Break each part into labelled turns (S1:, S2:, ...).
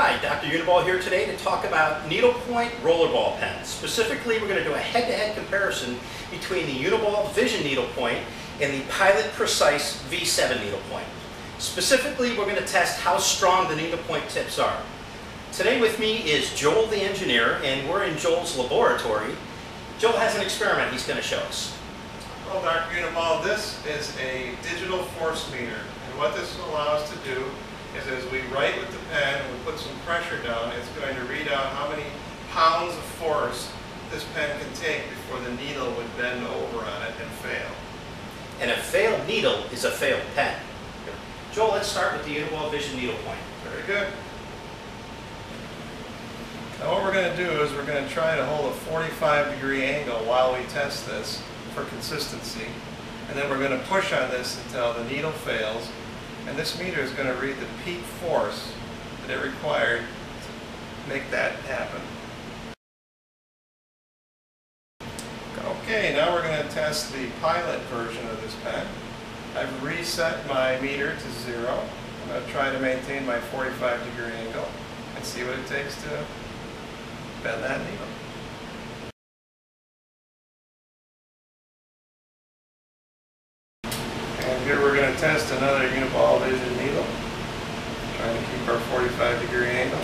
S1: Hi, Dr. Uni-ball here today to talk about needlepoint rollerball pens. Specifically, we're going to do a head-to-head comparison between the uni-ball Vision needlepoint and the Pilot Precise V7 needlepoint. Specifically, we're going to test how strong the needlepoint tips are. Today with me is Joel the engineer, and we're in Joel's laboratory. Joel has an experiment he's going to show us.
S2: Well, Dr. Uni-ball, this is a digital force meter, and what this will allow us to do is as we write with the pen and we put some pressure down, it's going to read out how many pounds of force this pen can take before the needle would bend over on it and fail.
S1: And a failed needle is a failed pen. Joel, let's start with the uni-ball Vision needlepoint.
S2: Very good. Now what we're going to do is we're going to try to hold a 45-degree angle while we test this for consistency. And then we're going to push on this until the needle fails. And this meter is going to read the peak force that it required to make that happen. Okay, now we're going to test the Pilot version of this pen. I've reset my meter to 0. I'm going to try to maintain my 45-degree angle and see what it takes to bend that needle. And here we're going to test another uni-ball Vision needle, trying to keep our 45-degree angle.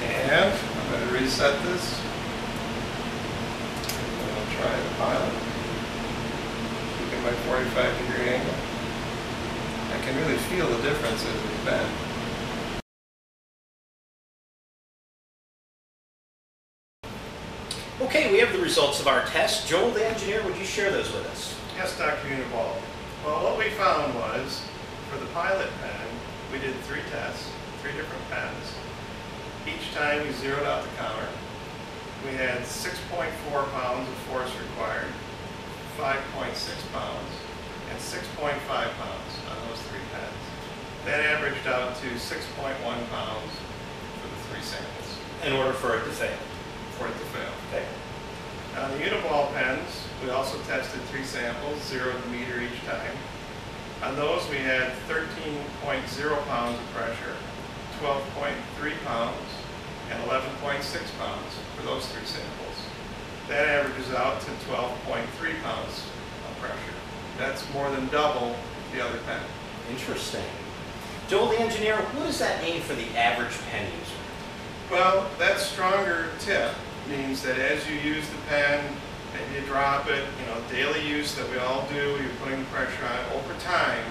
S2: And I'm going to reset this. And I'll try the Pilot, keeping my 45-degree angle. I can really feel the difference as we bend.
S1: Okay, we have the results of our test. Joel, the engineer, would you share those with us?
S2: Yes, Dr. Uni-ball. Well, what we found was, for the Pilot pen, we did 3 tests, 3 different pens. Each time we zeroed out the counter. We had 6.4 pounds of force required, 5.6 pounds, and 6.5 pounds on those 3 pens. That averaged out to 6.1 pounds for the 3 samples.
S1: In order for it to fail.
S2: For it to fail.
S1: Okay.
S2: On the uni-ball pens, we also tested 3 samples, zeroed the meter each time. On those we had 13.0 pounds of pressure, 12.3 pounds, and 11.6 pounds for those 3 samples. That averages out to 12.3 pounds of pressure. That's more than double the other pen.
S1: Interesting. Joel, the engineer, what does that mean for the average pen user?
S2: Well, that stronger tip means that as you use the pen and you drop it, daily use that we all do, you're putting pressure on it, over time,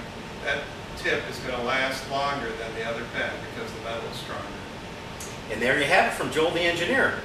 S2: that tip is going to last longer than the other pen because the metal is stronger.
S1: And there you have it from Joel, the engineer.